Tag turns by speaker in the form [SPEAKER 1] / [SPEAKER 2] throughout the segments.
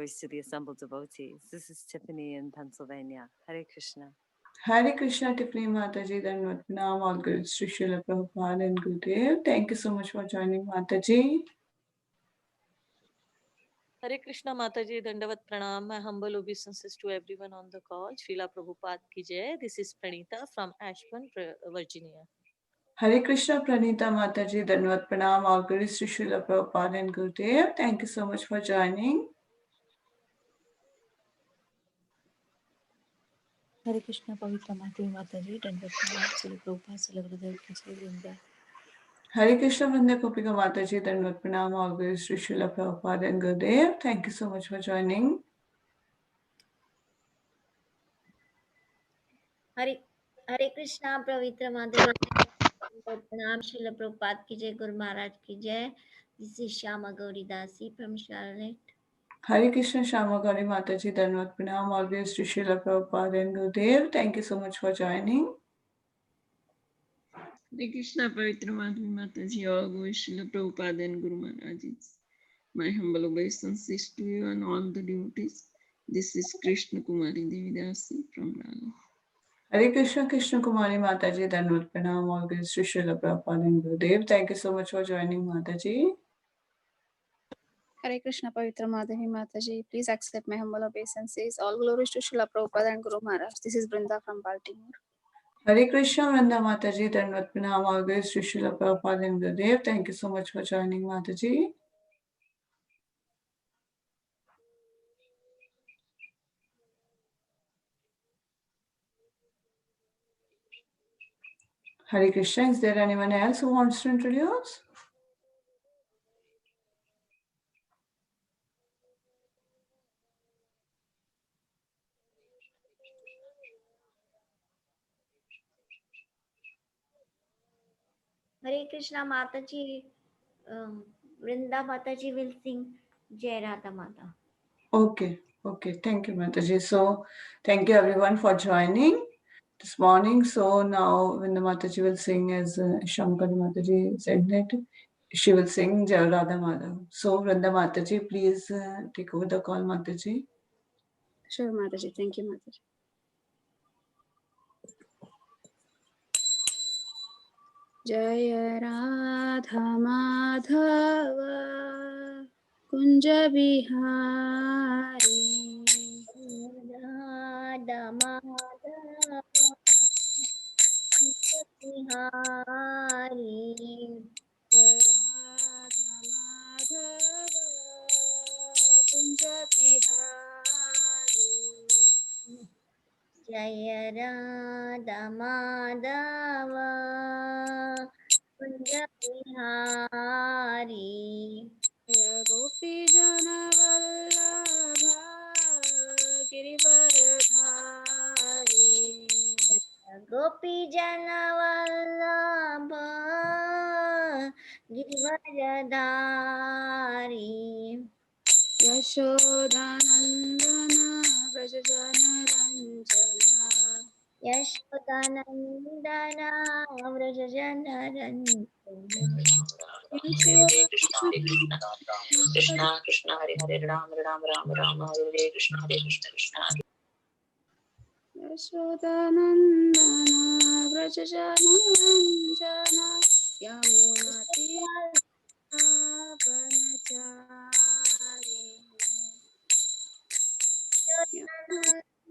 [SPEAKER 1] voice to the assembled devotees. This is Tiffany in Pennsylvania. Hare Krishna.
[SPEAKER 2] Hare Krishna, Tiffany Mataji, Dandavat Pranam, all good Sri Srila Prabhupada and Gurudev. Thank you so much for joining, Mataji.
[SPEAKER 3] Hare Krishna Mataji, Dandavat Pranam. My humble obeisances to everyone on the call. Srila Prabhupada ki jai. This is Pranita from Ashburn, Virginia.
[SPEAKER 2] Hare Krishna, Pranita Mataji, Dandavat Pranam, all good Sri Srila Prabhupada and Gurudev. Thank you so much for joining.
[SPEAKER 4] Hare Krishna, Pavitra Mataji, Dandavat Pranam, Srila Prabhupada, Srila Gurudev ki jai, Vrinda.
[SPEAKER 2] Hare Krishna, Vande Gopika Mataji, Dandavat Pranam, all good Sri Srila Prabhupada and Gurudev. Thank you so much for joining.
[SPEAKER 5] हरे कृष्णा पवित्र माधव प्रणाम श्रील प्रभुपाद की जय गुरु महाराज की जय this is Shyama Gauri दासी from Charlotte
[SPEAKER 2] Hare Krishna, Shama Gauri Mataji, Dandavat Pranam, all good Sri Srila Prabhupada and Gurudev. Thank you so much for joining.
[SPEAKER 6] Hare Krishna, Pavitra Madhvi Mataji, all glory Srila Prabhupada and Guru Maharaj. My humble obeisances to you and all the devotees. This is Krishna Kumari Devidasi from Raleigh.
[SPEAKER 2] Hare Krishna, Krishna Kumari Mataji, Dandavat Pranam, all good Sri Srila Prabhupada and Gurudev. Thank you so much for joining, Mataji.
[SPEAKER 7] Hare Krishna, Pavitra Madhavi Mataji. Please accept my humble obeisances. All glories to Srila Prabhupada and Guru Maharaj. This is Brinda from Baltimore.
[SPEAKER 2] Hare Krishna, Vranda Mataji, Dandavat Pranam, all good Sri Srila Prabhupada and Gurudev. Thank you so much for joining, Mataji. Hare Krishna, is there anyone else who wants to introduce?
[SPEAKER 5] हरे कृष्णा माता जी वृंदा माता जी will sing जय राधा माता.
[SPEAKER 2] Okay, thank you, Mataji. So, thank you everyone for joining this morning. So, now when the Mataji will sing, as Shankari Mataji said that she will sing Jai Radha Madhav. So, Vranda Mataji, please take over the call, Mataji.
[SPEAKER 7] Sure, Mataji. Thank you, Mataji. Jaya Radha Madhava Kunja Bihari
[SPEAKER 5] Radha Madhava Bihari
[SPEAKER 7] Jaya Radha Madhava Kunja Bihari Jaya Gopi Jana Vallabha Girivaradhari Gopi Jana Vallabha Girivaradhari Yashodanandana Vrajajana Ranjana Yashodanandana Vrajajana Ranjana
[SPEAKER 8] Hare Krishna, Hare Krishna, Krishna Krishna, Hare Hare, Ram Ram, Ram Ram, Hare Krishna, Hare Krishna, Krishna.
[SPEAKER 7] Yashodanandana Vrajajana Ranjana Yamuna Vanachari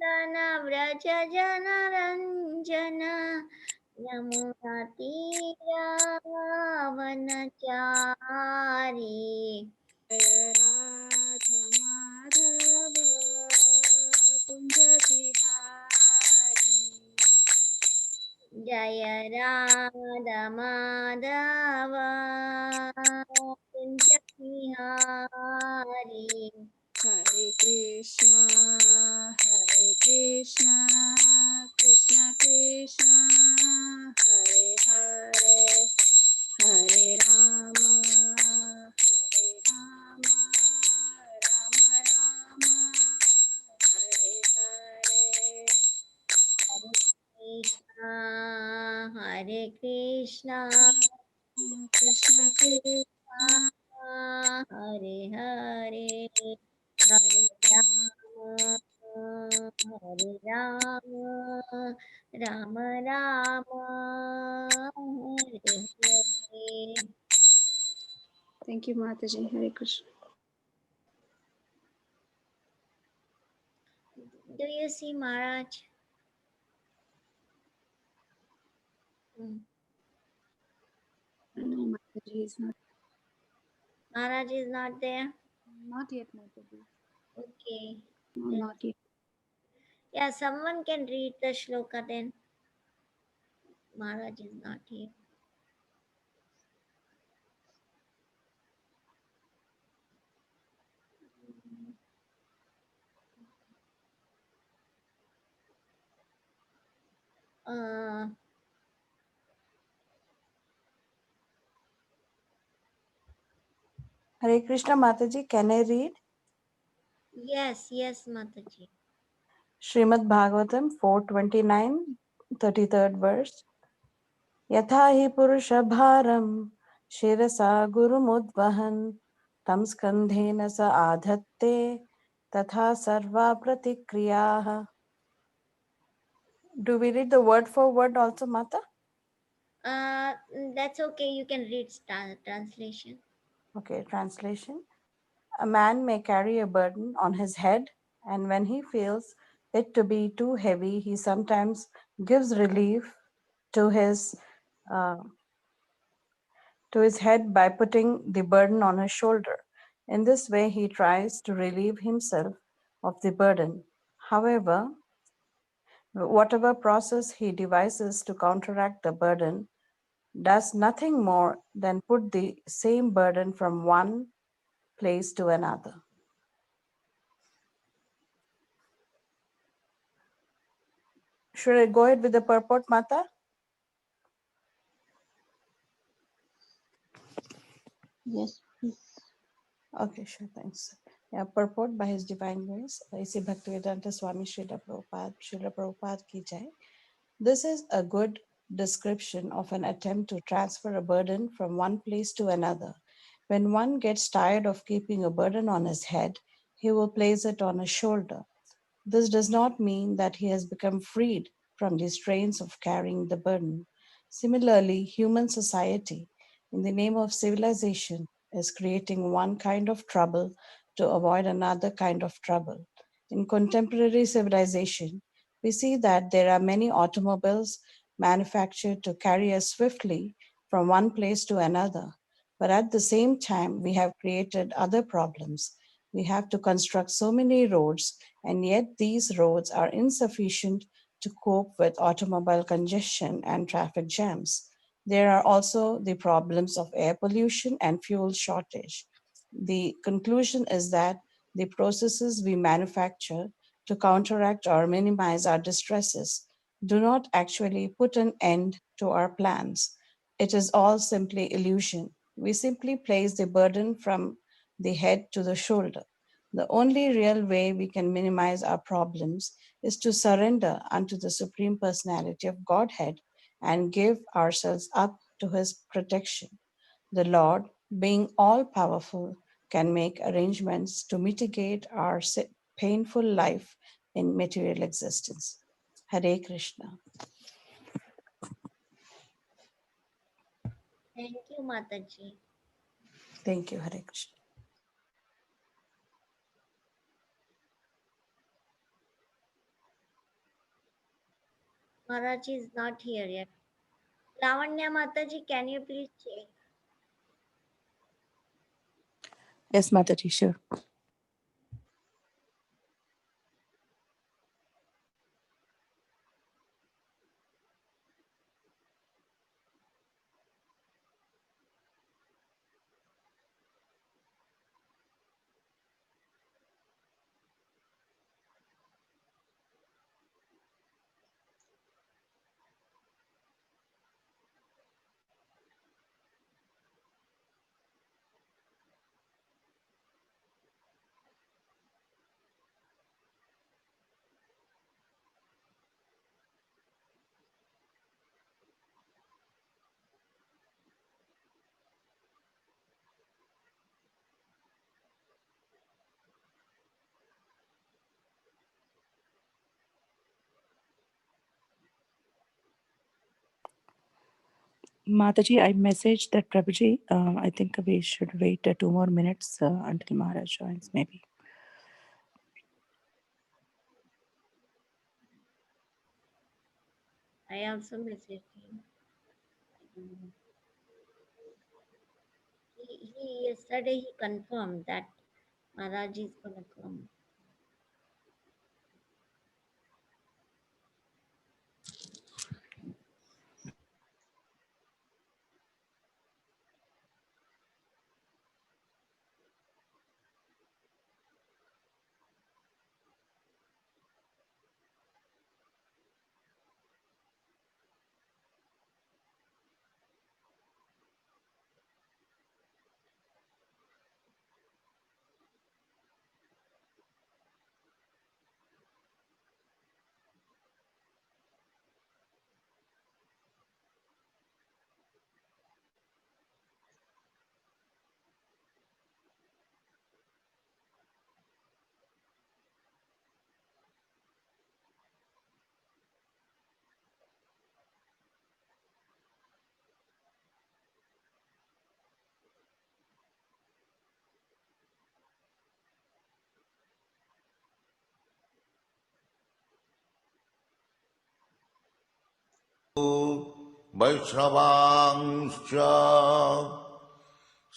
[SPEAKER 5] Nandana Vraja Jana Ranjana Yamuna Tira Vanachari
[SPEAKER 7] Jaya Radha Madhava Kunja Bihari
[SPEAKER 5] Jaya Radha Madhava Kunja Bihari
[SPEAKER 7] Hare Krishna, Krishna Krishna, Hare Hare, Hare Rama, Rama Rama, Hare Hare.
[SPEAKER 5] Hare Krishna,
[SPEAKER 7] Krishna Krishna,
[SPEAKER 5] Hare Hare,
[SPEAKER 7] Hare
[SPEAKER 5] Hare Rama, Rama Rama, Hare Hare.
[SPEAKER 7] Thank you, Mataji. Hare Krishna.
[SPEAKER 5] Do you see Maharaj?
[SPEAKER 7] No, Mataji is not.
[SPEAKER 5] Maharaj is not there?
[SPEAKER 7] Not yet, Mataji.
[SPEAKER 5] Okay.
[SPEAKER 7] No,
[SPEAKER 5] Then-
[SPEAKER 7] not yet.
[SPEAKER 5] Yeah, someone can read the shloka then. Maharaj is not here. Uh,
[SPEAKER 1] Hare Krishna Mataji, can I read?
[SPEAKER 5] yes, Mataji.
[SPEAKER 1] Srimad Bhagavatam 4.29, 33rd verse. Yatha hi purusha bharam shirasa gurumudvahan tam skandhena sa adhatte tatha sarva pratikriyaha. Do we read the word for word also, Mata?
[SPEAKER 5] That's okay. You can read translation.
[SPEAKER 1] Okay, translation. A man may carry a burden on his head, and when he feels it to be too heavy, he sometimes gives relief to his uh, head by putting the burden on his shoulder. In this way, he tries to relieve himself of the burden. However, whatever process he devises to counteract the burden does nothing more than put the same burden from one place to another. Should I go ahead with the purport, Mata?
[SPEAKER 6] Yes, please.
[SPEAKER 1] Okay, sure, thanks. Yeah, purport by His Divine Grace, A.C. Bhaktivedanta Swami Srila Prabhupada ki jai. This is a good description of an attempt to transfer a burden from one place to another. When one gets tired of keeping a burden on his head, he will place it on his shoulder. This does not mean that he has become freed from the strains of carrying the burden. Similarly, human society, in the name of civilization, is creating one kind of trouble to avoid another kind of trouble. In contemporary civilization, we see that there are many automobiles manufactured to carry us swiftly from one place to another. But at the same time, we have created other problems. We have to construct so many roads, and yet these roads are insufficient to cope with automobile congestion and traffic jams. There are also the problems of air pollution and fuel shortage. The conclusion is that the processes we manufacture to counteract or minimize our distresses do not actually put an end to our plans. It is all simply illusion. We simply place the burden from the head to the shoulder. The only real way we can minimize our problems is to surrender unto the Supreme Personality of Godhead and give ourselves up to His protection. The Lord, being all powerful, can make arrangements to mitigate our painful life in material existence. Hare Krishna.
[SPEAKER 5] Thank you, Mataji.
[SPEAKER 1] Thank you, Hare Krishna.
[SPEAKER 5] Maharaj is not here yet. Lavanya Mataji, can you please check?
[SPEAKER 1] Yes, Mataji, sure.
[SPEAKER 4] Mataji, I messaged that Prabhuji. I think we should wait 2 more minutes until Maharaj joins, maybe.
[SPEAKER 5] I also messaged him. He yesterday he confirmed that Maharaj is gonna come.
[SPEAKER 9] वैष्णवांश्च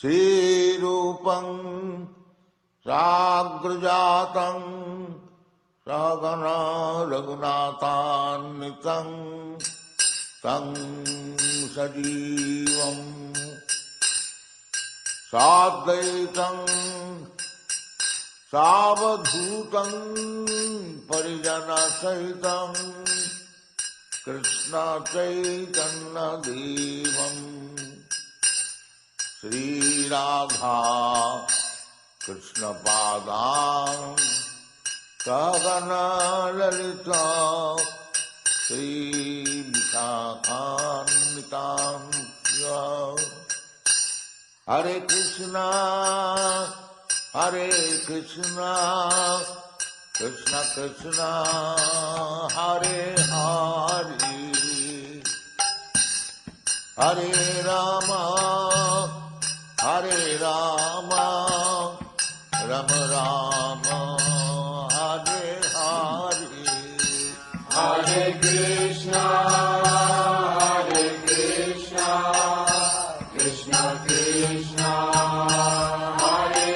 [SPEAKER 9] श्रीरूपं साग्रजातं सहगना रघुनाथान्वितं तं सजीवं साद्वैतं सावधूतं परिजनसहितं कृष्ण चैतन्य देवं श्रीराधा कृष्ण पादां सहगना ललिता श्रीविशाखान्वितां हरे Krishna Krishna Krishna Hare Hare Hare Ram Ram Ram Hare Hare Hare Krishna Krishna Krishna Hare Hare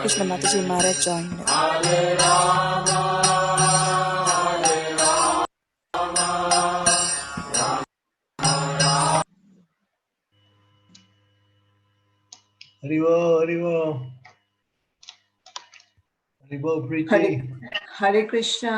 [SPEAKER 4] Krishna Mataji, Maharaj joined.
[SPEAKER 9] Hare Ram
[SPEAKER 10] Haribo, Haribo. Haribo, Preeti.
[SPEAKER 2] Hare Krishna,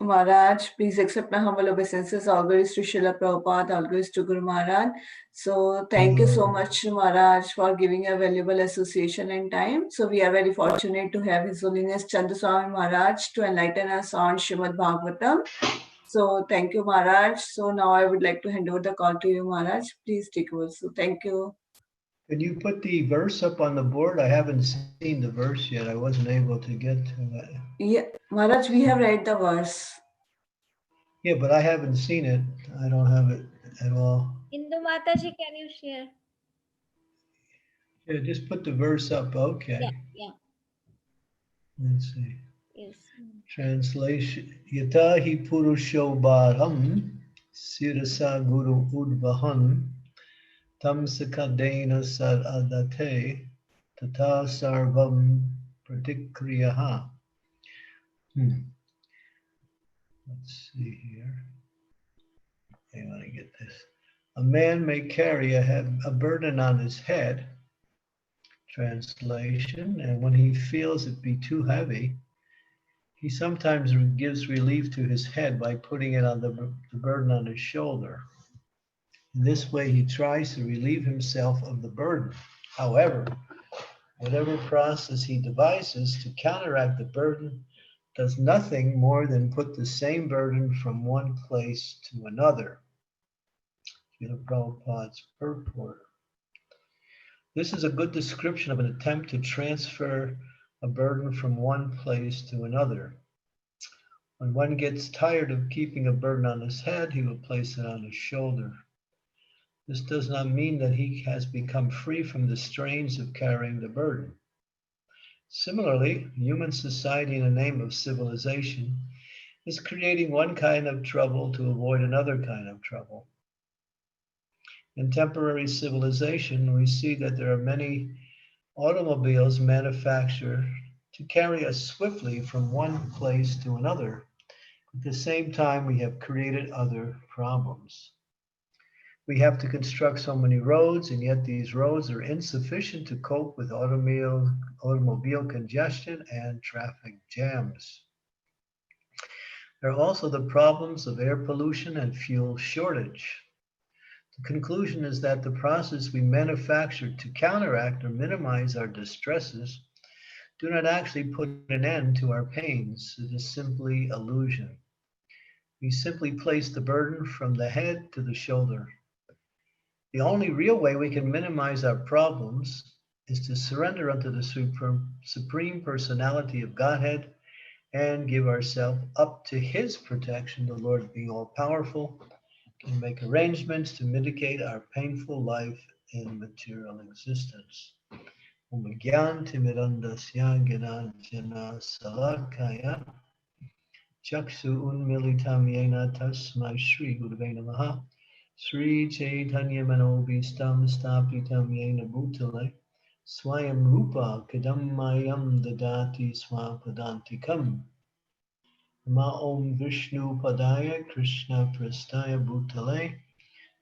[SPEAKER 2] Maharaj. Please accept my humble obeisances. All glories to Srila Prabhupada, all glories to Guru Maharaj. So, thank you so much, Maharaj, for giving a valuable association and time. So, we are very fortunate to have His Holiness Chandramauli Maharaj to enlighten us on Srimad Bhagavatam. So, thank you, Maharaj. So, now I would like to hand over the call to you, Maharaj. Please take over. So, thank you.
[SPEAKER 10] Can you put the verse up on the board? I haven't seen the verse yet. I wasn't able to get to it.
[SPEAKER 2] Yeah, Maharaj, we have read the verse.
[SPEAKER 10] Yeah, but I haven't seen it. I don't have it at all.
[SPEAKER 5] Indu Mataji, can you share?
[SPEAKER 10] Yeah, just put the verse up. Okay.
[SPEAKER 5] Yeah.
[SPEAKER 10] Let's see.
[SPEAKER 5] Yes.
[SPEAKER 10] Translation. Yata hi purusho bharam sirasa guru udvahan tam sakadena sad adate tata sarvam pratikriyaha. Let's see here. I want to get this. A man may carry a burden on his head, translation, and when he feels it be too heavy, he sometimes gives relief to his head by putting it on the burden on his shoulder. In this way, he tries to relieve himself of the burden. However, whatever process he devises to counteract the burden does nothing more than put the same burden from one place to another. Srila Prabhupada's purport. This is a good description of an attempt to transfer a burden from one place to another. When one gets tired of keeping a burden on his head, he will place it on his shoulder. This does not mean that he has become free from the strains of carrying the burden. Similarly, human society in the name of civilization is creating one kind of trouble to avoid another kind of trouble. In temporary civilization, we see that there are many automobiles manufactured to carry us swiftly from one place to another. At the same time, we have created other problems. We have to construct so many roads, and yet these roads are insufficient to cope with automobile congestion and traffic jams. There are also the problems of air pollution and fuel shortage. The conclusion is that the process we manufacture to counteract or minimize our distresses do not actually put an end to our pains. It is simply illusion. We simply place the burden from the head to the shoulder. The only real way we can minimize our problems is to surrender unto the Supreme Personality of Godhead and give ourselves up to His protection. The Lord, being all powerful, can make arrangements to mitigate our painful life in material existence. Om Gyanti Mirandasya Gyananjana Salakaya Chaksu Unmilitam Yena Tasmai Shri Gurave Namaha Sri Chaitanya Manobhistam Stapitam Yena Bhutale Swayam Rupa Kadammayam Dadati Swapadantikam Ma Om Vishnu Padaya Krishna Prastaya Bhutale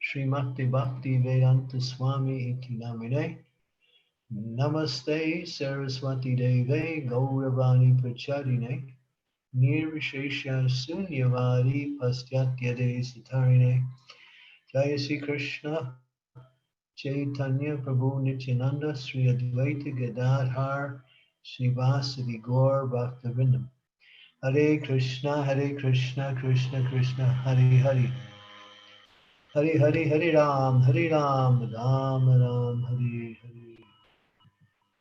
[SPEAKER 10] Srimakti Bhakti Vedanta Swami Iti Namine Namaste Saraswati Deve Gauravani Pracharine Nirvishesha Sunyavari Pastyatya Satarine Jaya Sri Krishna Chaitanya Prabhu Nityananda Sri Advaita Gadadhar Srivasadi Gaur Bhaktivinoda Hare Krishna Krishna Krishna Hare Hare Hare Hare Hare Ram Ram Ram Hare Hare.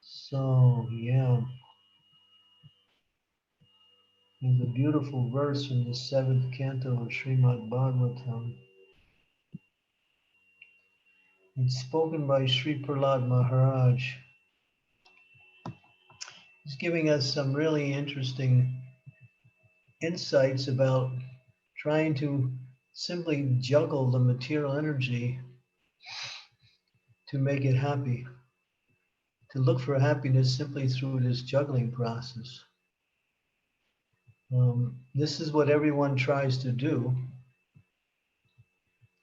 [SPEAKER 10] So yeah, there's a beautiful verse from the 7th canto of Srimad Bhagavatam. It's spoken by Sri Prahlad Maharaj. He's giving us some really interesting insights about trying to simply juggle the material energy to make it happy, to look for happiness simply through this juggling process. This is what everyone tries to do.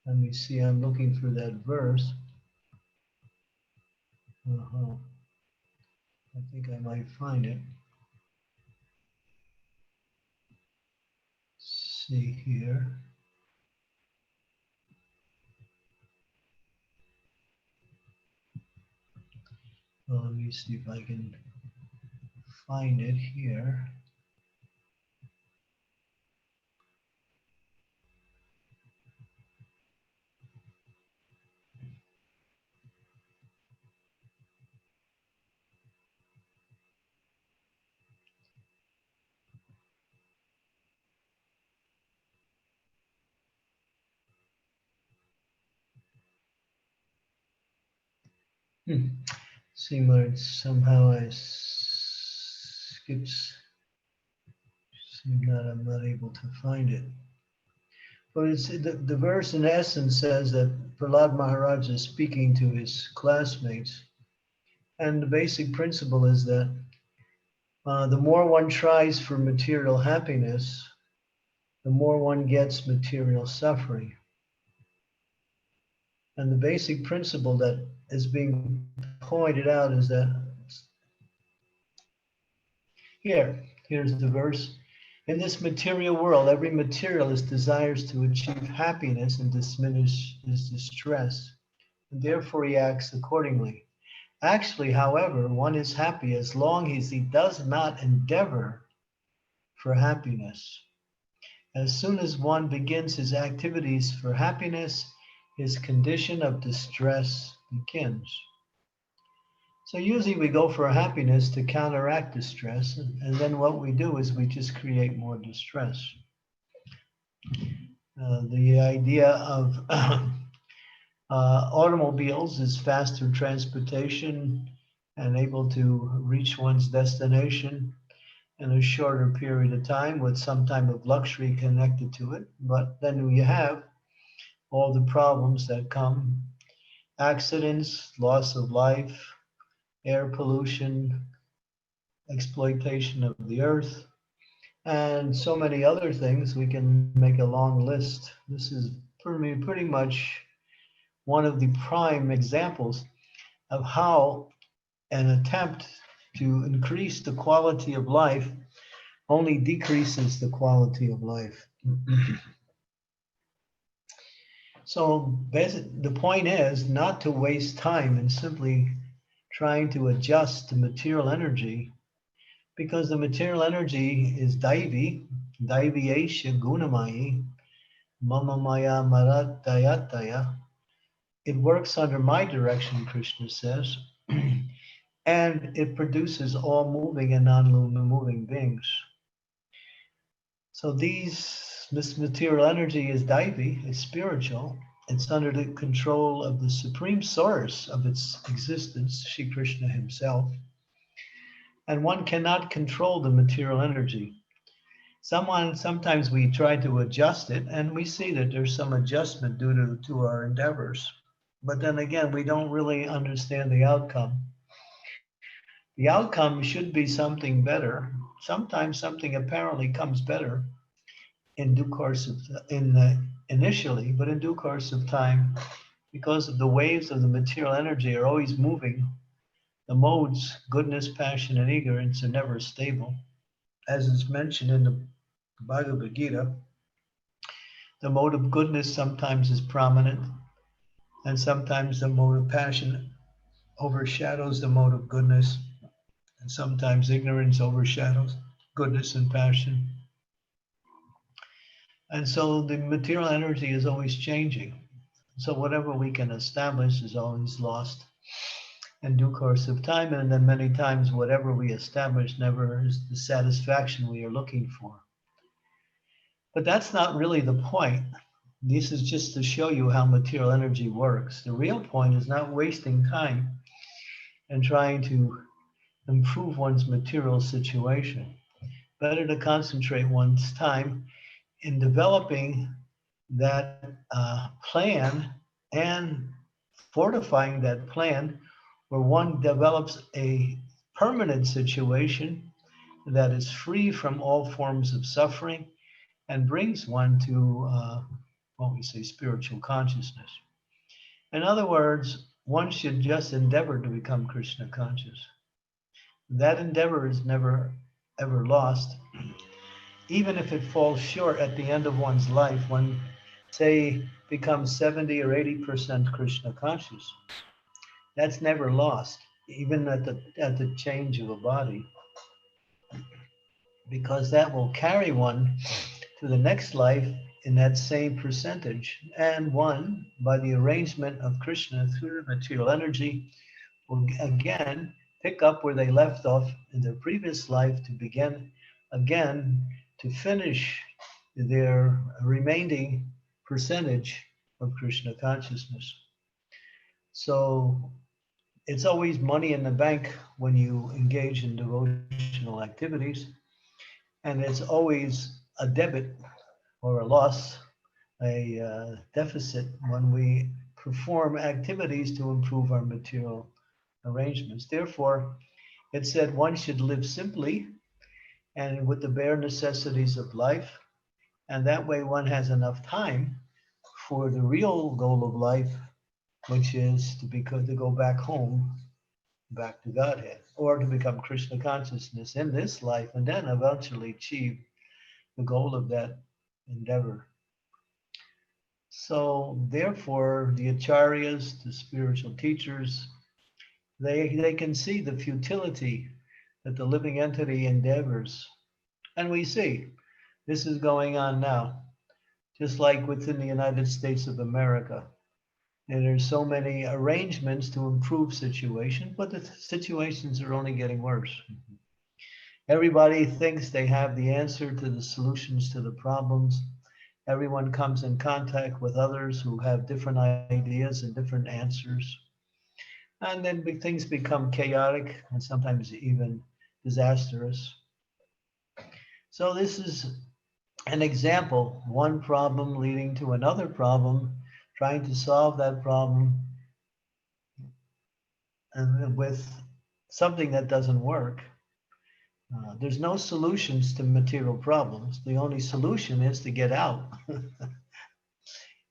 [SPEAKER 10] Let me see, I'm looking for that verse. I think I might find it. See here. Well, let me see if I can find it here. See where it's somehow I skips. I'm not able to find it. But it's the verse in essence says that Prahlad Maharaj is speaking to his classmates. And the basic principle is that the more one tries for material happiness, the more one gets material suffering. And the basic principle that is being pointed out is that here's the verse. In this material world, every materialist desires to achieve happiness and diminish his distress, and therefore he acts accordingly. Actually, however, one is happy as long as he does not endeavor for happiness. As soon as one begins his activities for happiness, his condition of distress begins. So usually we go for happiness to counteract distress, and then what we do is we just create more distress. The idea of Automobiles is faster transportation and able to reach one's destination in a shorter period of time with some type of luxury connected to it. But then you have all the problems that come: accidents, loss of life, air pollution, exploitation of the earth, and so many other things. We can make a long list. This is pretty much one of the prime examples of how an attempt to increase the quality of life only decreases the quality of life. So the point is not to waste time in simply trying to adjust to material energy, because the material energy is Daivi, Daiviyesha Gunamayi, Mama Maya Maratayataya. It works under my direction, Krishna says, and it produces all moving and non-moving beings. So this material energy is Daivi, it's spiritual. It's under the control of the supreme source of its existence, Shri Krishna himself. And one cannot control the material energy. Sometimes we try to adjust it, and we see that there's some adjustment due to our endeavors. But then again, we don't really understand the outcome. The outcome should be something better. Sometimes something apparently comes better in due course of initially, but in due course of time, because of the waves of the material energy are always moving. The modes, goodness, passion, and ignorance, are never stable. As is mentioned in the Bhagavad Gita, the mode of goodness sometimes is prominent, and sometimes the mode of passion overshadows the mode of goodness, and sometimes ignorance overshadows goodness and passion. And so the material energy is always changing. So whatever we can establish is always lost in due course of time. And then many times whatever we establish never is the satisfaction we are looking for. But that's not really the point. This is just to show you how material energy works. The real point is not wasting time and trying to improve one's material situation. Better to concentrate one's time in developing that plan and fortifying that plan, where one develops a permanent situation that is free from all forms of suffering and brings one to what we say spiritual consciousness. In other words, one should just endeavor to become Krishna conscious. That endeavor is never ever lost. Even if it falls short at the end of one's life, one, say, becomes 70 or 80% Krishna conscious. That's never lost, even at the change of a body, because that will carry one to the next life in that same percentage. And one, by the arrangement of Krishna through the material energy, will again pick up where they left off in their previous life to begin again to finish their remaining percentage of Krishna consciousness. So it's always money in the bank when you engage in devotional activities, and it's always a debit or a loss, a deficit when we perform activities to improve our material arrangements. Therefore, it said one should live simply and with the bare necessities of life, and that way one has enough time for the real goal of life, which is to go back home, back to Godhead, or to become Krishna consciousness in this life, and then eventually achieve the goal of that endeavor. So therefore, the acharyas, the spiritual teachers, they can see the futility that the living entity endeavors. And we see this is going on now, just like within the United States of America. And there's so many arrangements to improve situations, but the situations are only getting worse. Everybody thinks they have the answer to the solutions to the problems, Everyone comes in contact with others who have different ideas and different answers. And then things become chaotic and sometimes even disastrous. So this is an example, one problem leading to another problem, trying to solve that problem and with something that doesn't work. There's no solutions to material problems. The only solution is to get out.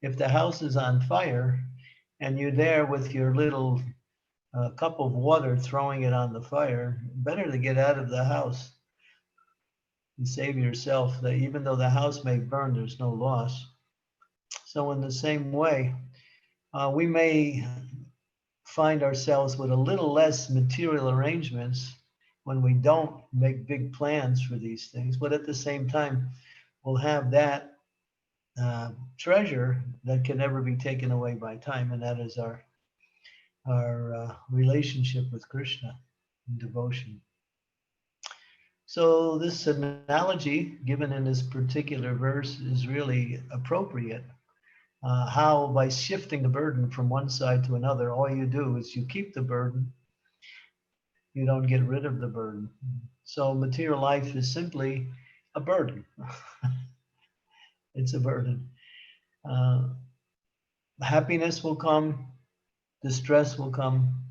[SPEAKER 10] If the house is on fire and you're there with your little cup of water throwing it on the fire, better to get out of the house and save yourself. That even though the house may burn, there's no loss. So in the same way, we may find ourselves with a little less material arrangements when we don't make big plans for these things, but at the same time, we'll have that treasure that can never be taken away by time, and that is our relationship with Krishna and devotion. So this analogy given in this particular verse is really appropriate. How by shifting the burden from one side to another, all you do is you keep the burden, you don't get rid of the burden. So material life is simply a burden. It's a burden. Happiness will come, distress will come.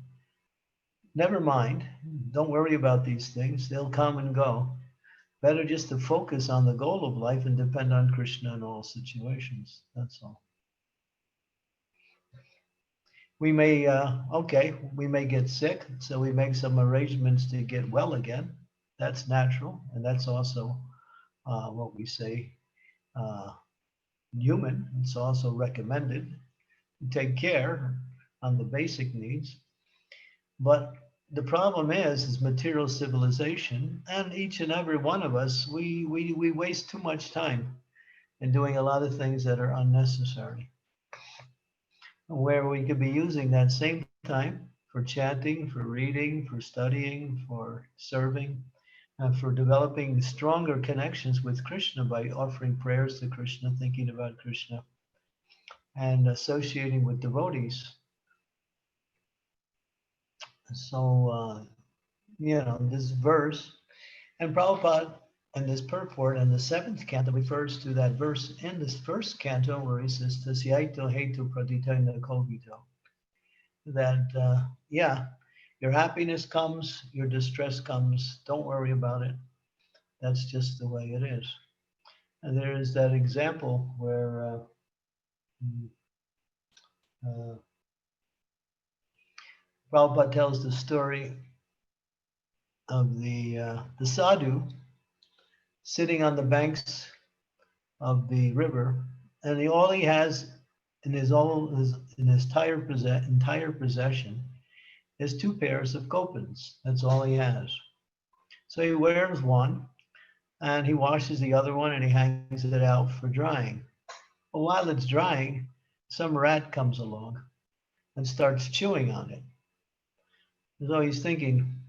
[SPEAKER 10] Never mind. Don't worry about these things. They'll come and go. Better just to focus on the goal of life and depend on Krishna in all situations. That's all. We may, we may get sick, so we make some arrangements to get well again. That's natural, and that's also what we say human. It's also recommended to take care on the basic needs. But the problem is material civilization, and each and every one of us, we waste too much time in doing a lot of things that are unnecessary, where we could be using that same time for chanting, for reading, for studying, for serving, and for developing stronger connections with Krishna by offering prayers to Krishna, thinking about Krishna, and associating with devotees. So, this verse, and Prabhupada in this purport in the 7th canto refers to that verse in this first canto where he says, Tasyaito hetu praditaina kovito. That, your happiness comes, your distress comes, don't worry about it. That's just the way it is. And there is that example where Prabhupada tells the story of the sadhu sitting on the banks of the river, and all he has in his entire possession is 2 pairs of kopans. That's all he has. So he wears one, and he washes the other one, and he hangs it out for drying. But while it's drying, some rat comes along and starts chewing on it. So he's thinking,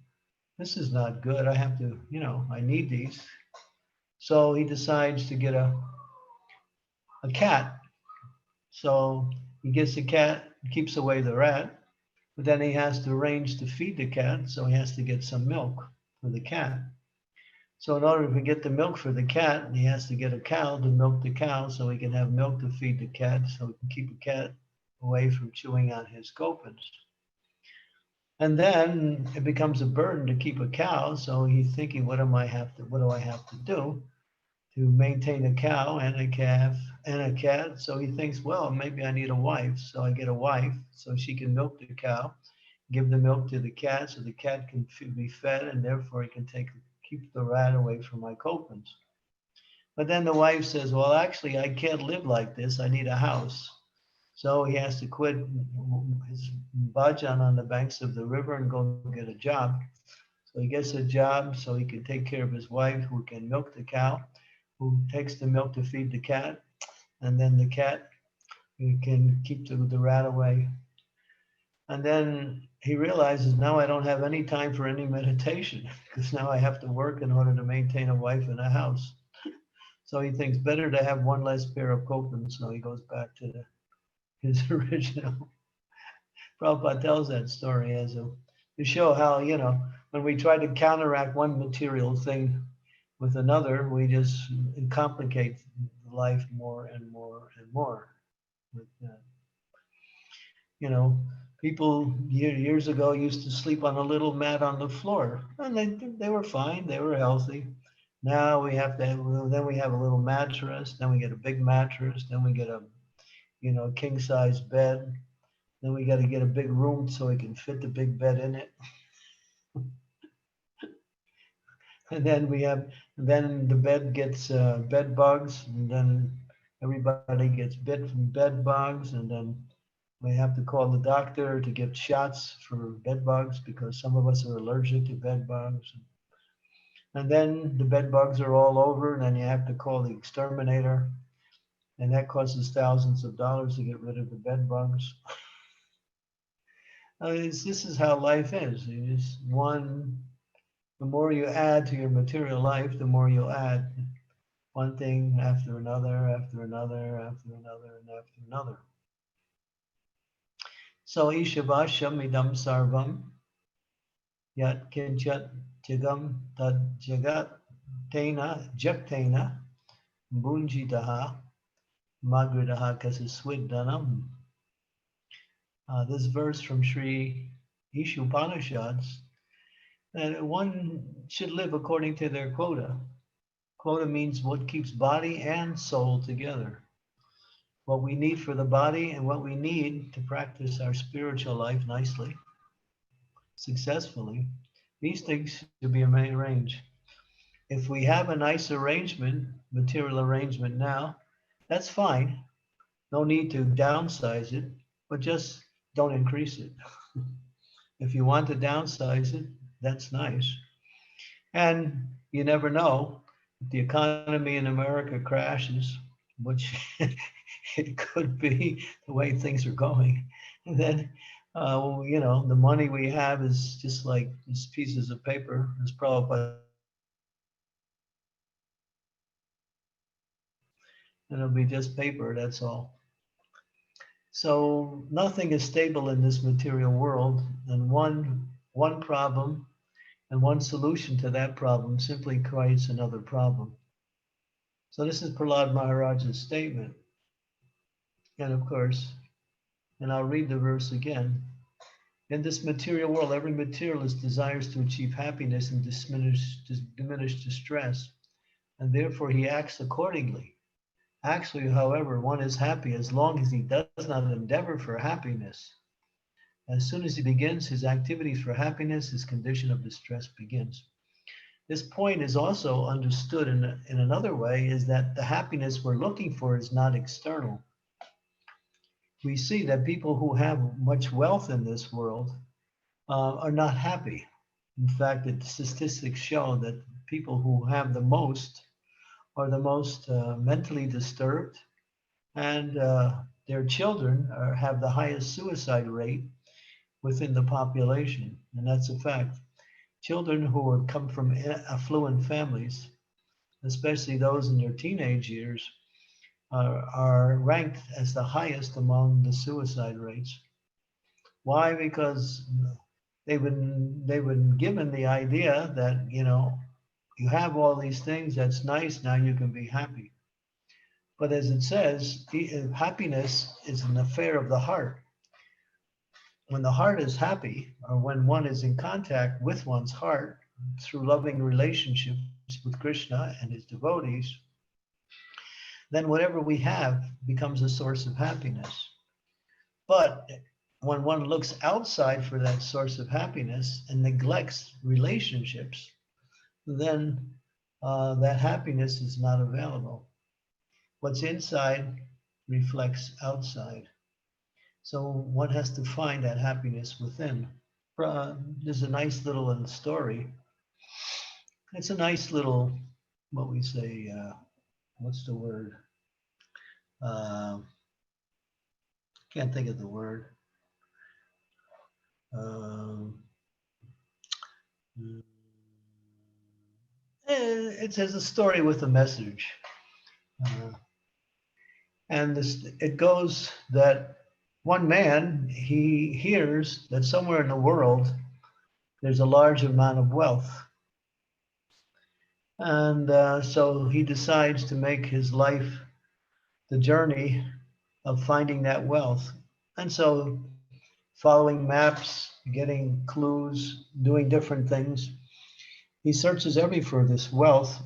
[SPEAKER 10] this is not good. I have to, I need these. So he decides to get a cat. So he gets a cat, keeps away the rat, but then he has to arrange to feed the cat. So he has to get some milk for the cat. So in order to get the milk for the cat, he has to get a cow to milk the cow so he can have milk to feed the cat, so he can keep the cat away from chewing on his kopans. And then it becomes a burden to keep a cow. So he's thinking, what do I have to do to maintain a cow and a calf and a cat? So he thinks, well, maybe I need a wife. So I get a wife so she can milk the cow, give the milk to the cat so the cat can be fed, and therefore he can keep the rat away from my kopans. But then the wife says, well, actually, I can't live like this. I need a house. So he has to quit his bhajan on the banks of the river and go get a job. So he gets a job so he can take care of his wife, who can milk the cow, who takes the milk to feed the cat, and then the cat can keep the rat away. And then he realizes, now I don't have any time for any meditation because now I have to work in order to maintain a wife and a house. So he thinks better to have one less pair of kopans. So he goes back to his original. Prabhupada tells that story to show how, when we try to counteract one material thing with another, we just complicate life more and more and more. But, people years ago used to sleep on a little mat on the floor, and they were fine, they were healthy. Now we have to then we have a little mattress, then we get a big mattress, then we get a king size bed, then we got to get a big room so we can fit the big bed in it. And then the bed gets bed bugs, and then everybody gets bit from bed bugs, and then we have to call the doctor to get shots for bed bugs because some of us are allergic to bed bugs. And then the bed bugs are all over, and then you have to call the exterminator, and that costs thousands of dollars to get rid of the bed bugs. This is how life is. The more you add to your material life, the more you'll add one thing after another, after another, after another, and after another. So Ishabasham idam sarvam yat kinchat jagam tad jagat tena jaktena bunjitaha magridaha kasaswiddanam. This verse from Sri Ishupanishads, that one should live according to their quota. Quota means what keeps body and soul together. What we need for the body and what we need to practice our spiritual life nicely, successfully. These things should be arranged. If we have a nice arrangement, material arrangement now, that's fine. No need to downsize it, but just don't increase it. If you want to downsize it, that's nice. And you never know if the economy in America crashes, which it could be the way things are going. And then, the money we have is just like these pieces of paper, as Prabhupada said, and it'll be just paper, that's all. So nothing is stable in this material world, and one problem and one solution to that problem simply creates another problem. So this is Prahlad Maharaj's statement. And of course, and I'll read the verse again. In this material world, every materialist desires to achieve happiness and diminish distress, and therefore he acts accordingly. Actually, however, one is happy as long as he does not endeavor for happiness. As soon as he begins his activities for happiness, his condition of distress begins. This point is also understood in another way, is that the happiness we're looking for is not external. We see that people who have much wealth in this world are not happy. In fact, the statistics show that people who have the most are the most mentally disturbed, and their children have the highest suicide rate within the population. And that's a fact. Children who have come from affluent families, especially those in their teenage years, are ranked as the highest among the suicide rates. Why? Because they've been given the idea that, you have all these things, that's nice, now you can be happy. But as it says, happiness is an affair of the heart. When the heart is happy, or when one is in contact with one's heart through loving relationships with Krishna and his devotees, then whatever we have becomes a source of happiness. But when one looks outside for that source of happiness and neglects relationships, then that happiness is not available. What's inside reflects outside. So one has to find that happiness within. There's a nice little story. It's a nice little, what we say, what's the word? Can't think of the word. It says a story with a message. And it goes that one man, he hears that somewhere in the world there's a large amount of wealth. And so he decides to make his life the journey of finding that wealth. And so following maps, getting clues, doing different things, he searches everywhere for this wealth.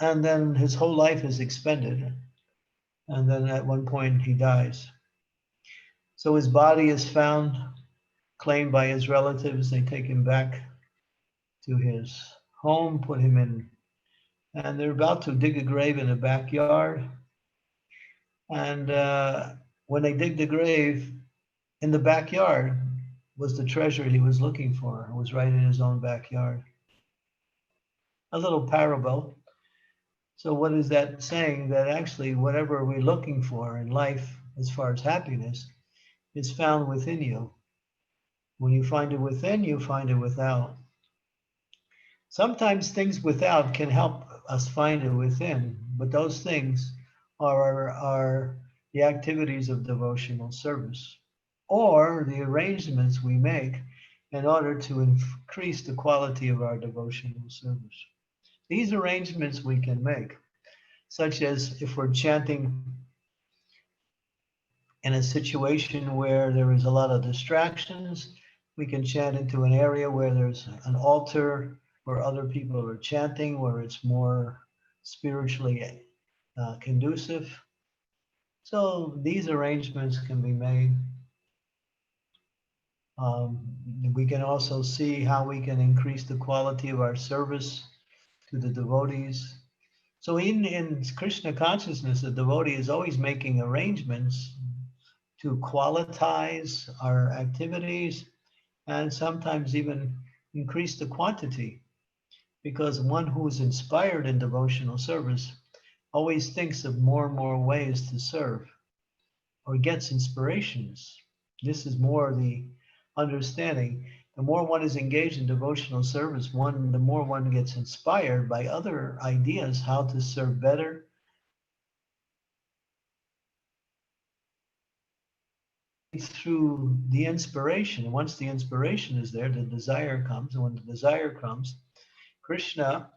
[SPEAKER 10] And then his whole life is expended. And then at one point he dies. So his body is found, claimed by his relatives. They take him back to his home, put him in, and they're about to dig a grave in the backyard. And when they dig the grave, in the backyard was the treasure he was looking for. It was right in his own backyard. A little parable. So what is that saying? That actually whatever we're looking for in life, as far as happiness, is found within you. When you find it within, you find it without. Sometimes things without can help us find it within, but those things are the activities of devotional service or the arrangements we make in order to increase the quality of our devotional service. These arrangements we can make, such as if we're chanting in a situation where there is a lot of distractions, we can chant into an area where there's an altar, where other people are chanting, where it's more spiritually conducive. So these arrangements can be made. We can also see how we can increase the quality of our service to the devotees. So in Krishna consciousness, the devotee is always making arrangements to qualitize our activities and sometimes even increase the quantity, because one who is inspired in devotional service always thinks of more and more ways to serve or gets inspirations. This is more the understanding. The more one is engaged in devotional service, the more one gets inspired by other ideas how to serve better. Through the inspiration, once the inspiration is there, the desire comes, and when the desire comes, Krishna,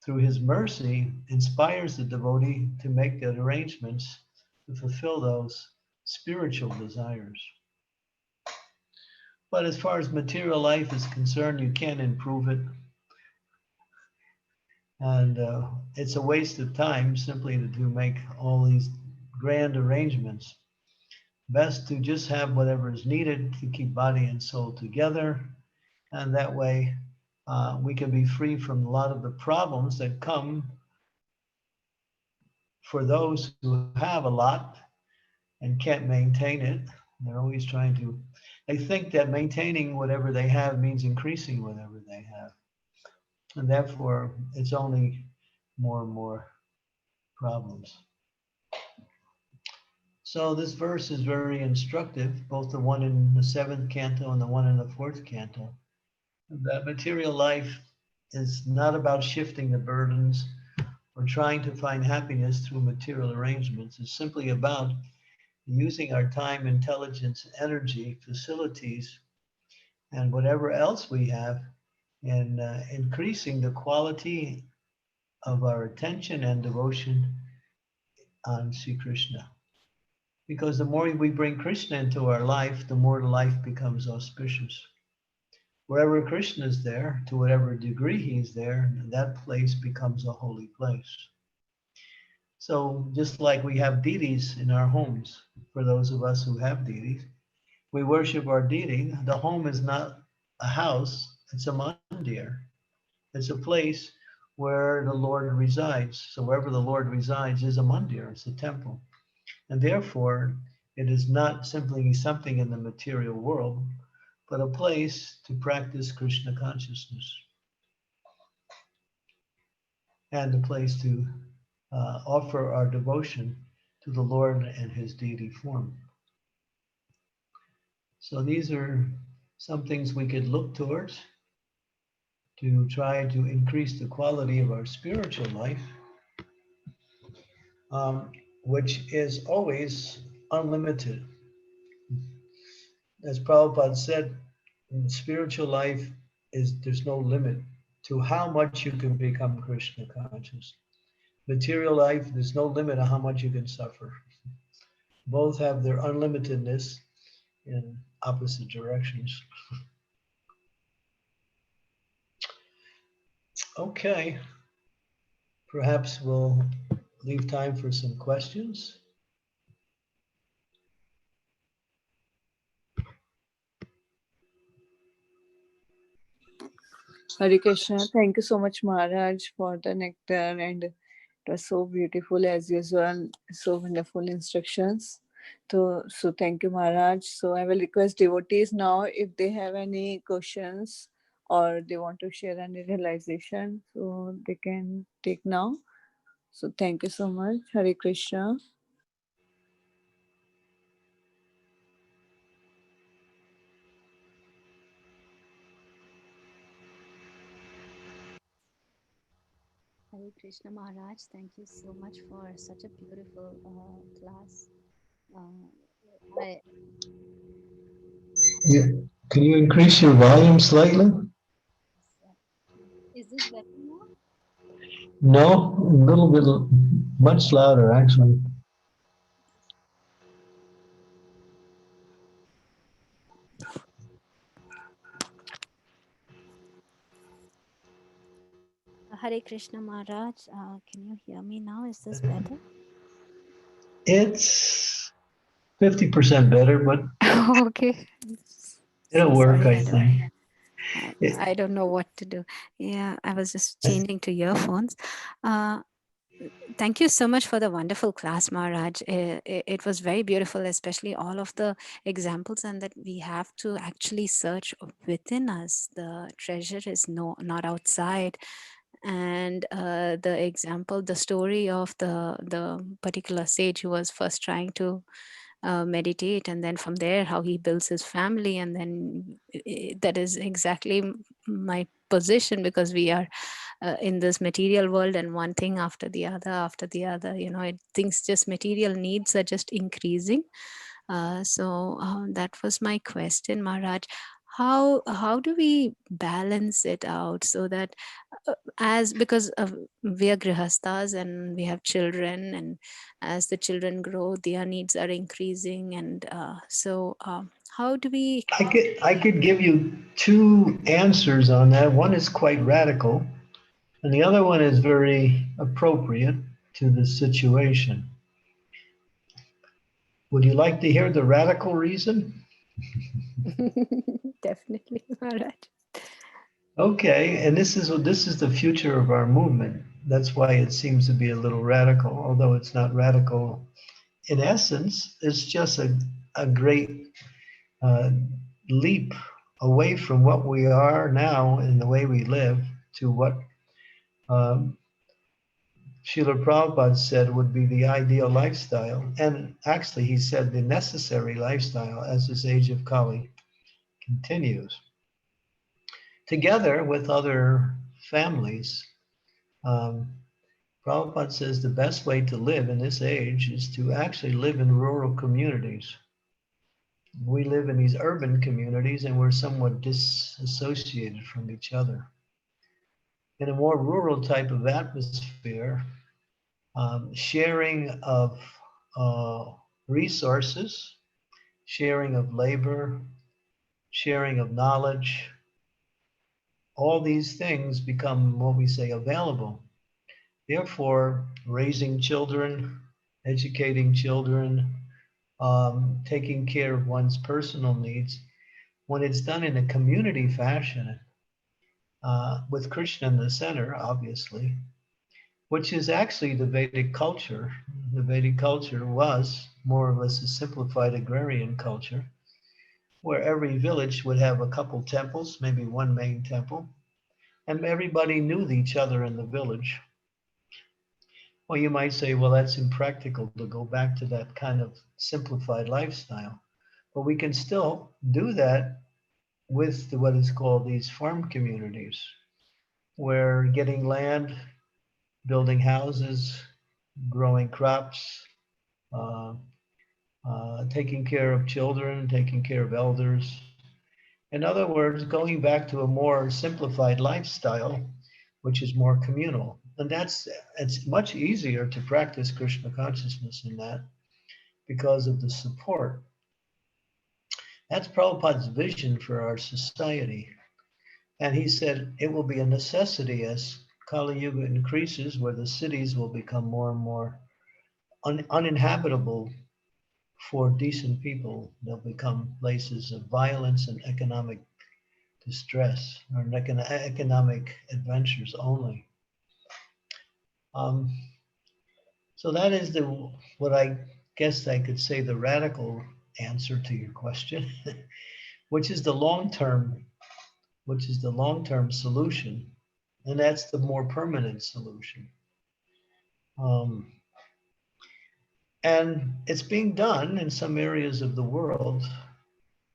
[SPEAKER 10] through his mercy, inspires the devotee to make the arrangements to fulfill those spiritual desires. But as far as material life is concerned, you can't improve it. And it's a waste of time simply to make all these grand arrangements. Best to just have whatever is needed to keep body and soul together. And that way we can be free from a lot of the problems that come for those who have a lot and can't maintain it. They're always they think that maintaining whatever they have means increasing whatever they have. And therefore, it's only more and more problems. So this verse is very instructive, both the one in the 7th canto and the one in the 4th canto. That material life is not about shifting the burdens or trying to find happiness through material arrangements. It's simply about using our time, intelligence, energy, facilities, and whatever else we have in increasing the quality of our attention and devotion on Sri Krishna. Because the more we bring Krishna into our life, the more the life becomes auspicious. Wherever Krishna is there, to whatever degree he's there, that place becomes a holy place. So just like we have deities in our homes, for those of us who have deities, we worship our deity. The home is not a house, it's a mandir. It's a place where the Lord resides. So wherever the Lord resides is a mandir, it's a temple. And therefore, it is not simply something in the material world, but a place to practice Krishna consciousness. And a place to offer our devotion to the Lord and his deity form. So these are some things we could look towards to try to increase the quality of our spiritual life. which is always unlimited. As Prabhupada said, in spiritual life there's no limit to how much you can become Krishna conscious. Material life, there's no limit on how much you can suffer. Both have their unlimitedness in opposite directions. Okay, perhaps we'll leave time for some questions.
[SPEAKER 2] Hare Krishna. Thank you so much, Maharaj, for the nectar, and it was so beautiful as usual. So wonderful instructions. So thank you, Maharaj. So I will request devotees now if they have any questions or they want to share any realization, so they can take now. So thank you so much. Hare Krishna.
[SPEAKER 11] Hare Krishna Maharaj, thank you so much for such a beautiful class. I,
[SPEAKER 10] Yeah. Can you increase your volume slightly?
[SPEAKER 11] is this better now?
[SPEAKER 10] No, a little bit, much louder actually.
[SPEAKER 11] Hare Krishna Maharaj, can you hear me now? Is this better?
[SPEAKER 10] It's 50% better, but
[SPEAKER 11] Okay.
[SPEAKER 10] it'll
[SPEAKER 11] So
[SPEAKER 10] work,
[SPEAKER 11] sorry,
[SPEAKER 10] I think.
[SPEAKER 11] I don't know what to do. Yeah, I was just changing to earphones. Thank you so much for the wonderful class, Maharaj. It was very beautiful, especially all of the examples, and that we have to actually search within us. The treasure is not outside. And the example, the story of the particular sage who was first trying to meditate, and then from there how he builds his family, and then that is exactly my position, because we are in this material world, and one thing after the other, things, just material needs are just increasing. So that was my question, Maharaj. How do we balance it out, so that as because we are grihastas and we have children, and as the children grow, their needs are increasing, and how do we?
[SPEAKER 10] I could give you two answers on that. One is quite radical, and the other one is very appropriate to the situation. Would you like to hear the radical reason?
[SPEAKER 11] Definitely, Maharaj.
[SPEAKER 10] Okay, and this is the future of our movement. That's why it seems to be a little radical, although it's not radical in essence. It's just a great leap away from what we are now and the way we live to what Srila Prabhupada said would be the ideal lifestyle. And actually, he said the necessary lifestyle as this age of Kali continues. Together with other families, Prabhupada says the best way to live in this age is to actually live in rural communities. We live in these urban communities and we're somewhat disassociated from each other. In a more rural type of atmosphere, sharing of resources, sharing of labor, sharing of knowledge, all these things become what we say available. Therefore, raising children, educating children, taking care of one's personal needs, when it's done in a community fashion, with Krishna in the center, obviously, which is actually the Vedic culture. The Vedic culture was more or less a simplified agrarian culture, where every village would have a couple temples, maybe one main temple, and everybody knew each other in the village. Well, you might say, well, that's impractical to go back to that kind of simplified lifestyle. But we can still do that with what is called these farm communities, where getting land, building houses, growing crops, taking care of children, taking care of elders. In other words, going back to a more simplified lifestyle, which is more communal. And it's much easier to practice Krishna consciousness in that because of the support. That's Prabhupada's vision for our society. And he said it will be a necessity as Kali Yuga increases, where the cities will become more and more uninhabitable for decent people. They'll become places of violence and economic distress or economic adventures only. So that is what I guess I could say the radical answer to your question, which is the long-term solution, and that's the more permanent solution. And it's being done in some areas of the world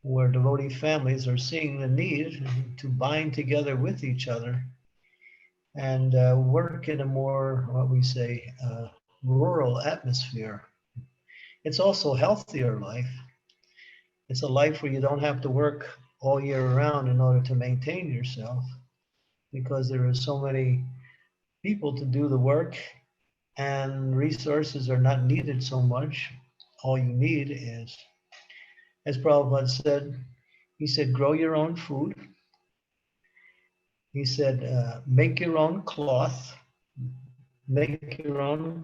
[SPEAKER 10] where devotee families are seeing the need to bind together with each other and work in a more, what we say, rural atmosphere. It's also a healthier life. It's a life where you don't have to work all year round in order to maintain yourself, because there are so many people to do the work and resources are not needed so much. All you need is, as Prabhupada said, he said, grow your own food. He said, make your own cloth, make your own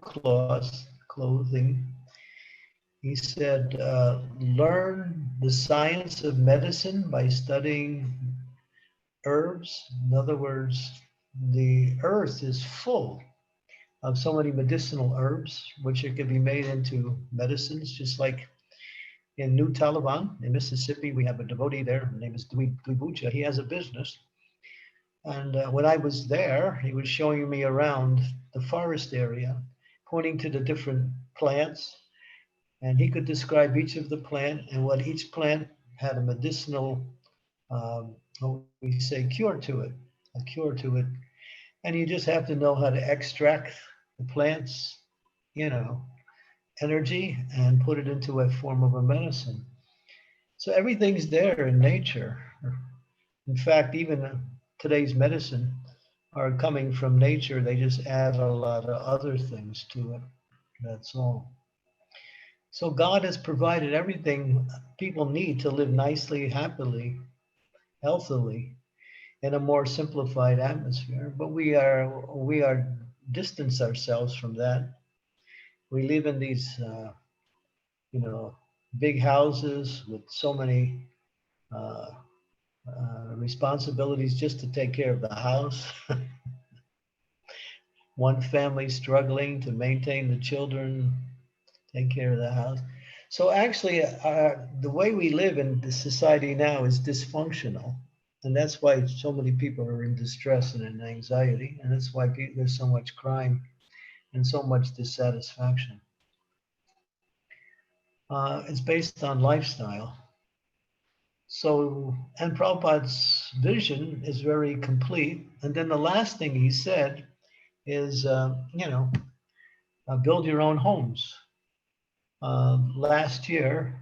[SPEAKER 10] clothing. He said, learn the science of medicine by studying herbs. In other words, the earth is full of so many medicinal herbs, which it can be made into medicines, just like in New Taliban in Mississippi, we have a devotee there. His name is Dvibucha. He has a business. And when I was there, he was showing me around the forest area, pointing to the different plants. And he could describe each of the plant and what each plant had a medicinal, what we say, cure to it, a cure to it. And you just have to know how to extract the plant's, energy and put it into a form of a medicine. So everything's there in nature. In fact, even today's medicine are coming from nature. They just add a lot of other things to it. That's all. So God has provided everything people need to live nicely, happily, healthily, in a more simplified atmosphere. But we are distance ourselves from that. We live in these, big houses with so many responsibilities just to take care of the house. One family struggling to maintain the children, take care of the house. So actually, the way we live in the society now is dysfunctional. And that's why so many people are in distress and in anxiety. And that's why there's so much crime and so much dissatisfaction. It's based on lifestyle. So, and Prabhupada's vision is very complete. And then the last thing he said is, build your own homes. Last year,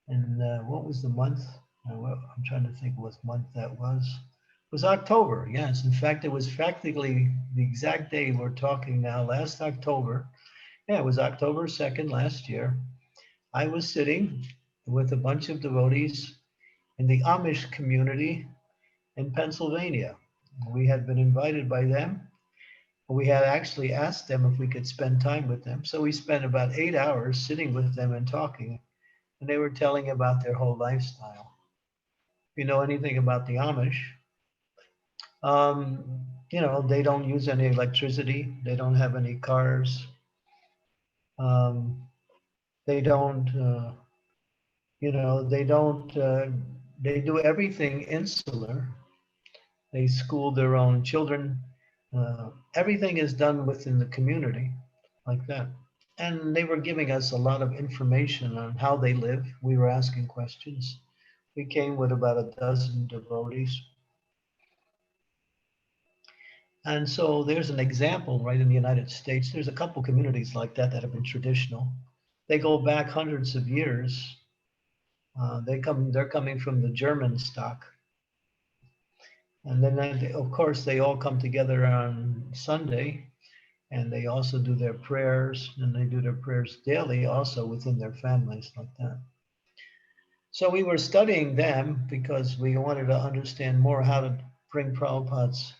[SPEAKER 10] and what was the month? I'm trying to think what month that was. It was October, yes. In fact, it was practically the exact day we're talking now, last October. Yeah, it was October 2nd last year. I was sitting with a bunch of devotees in the Amish community in Pennsylvania. We had been invited by them. We had actually asked them if we could spend time with them. So we spent about 8 hours sitting with them and talking. And they were telling about their whole lifestyle. If you know anything about the Amish, they don't use any electricity. They don't have any cars. They don't, they do everything insular. They school their own children. Everything is done within the community like that. And they were giving us a lot of information on how they live. We were asking questions. We came with about a dozen devotees. And so there's an example right in the United States. There's a couple communities like that that have been traditional. They go back hundreds of years. They're coming from the German stock. And then, of course, they all come together on Sunday, and they also do their prayers, and they do their prayers daily also within their families like that. So we were studying them because we wanted to understand more how to bring Prabhupada's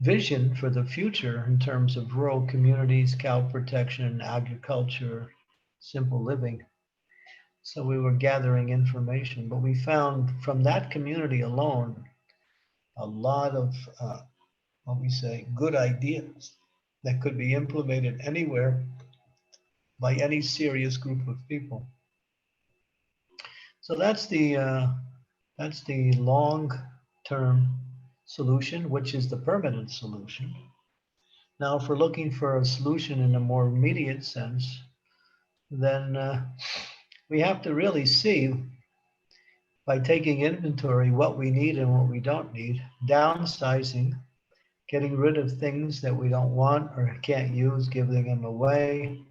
[SPEAKER 10] vision for the future in terms of rural communities, cow protection, agriculture, simple living. So we were gathering information, but we found from that community alone a lot of what we say good ideas that could be implemented anywhere by any serious group of people. So that's the long-term solution, which is the permanent solution. Now, if we're looking for a solution in a more immediate sense, then we have to really see by taking inventory what we need and what we don't need, downsizing, getting rid of things that we don't want or can't use, giving them away,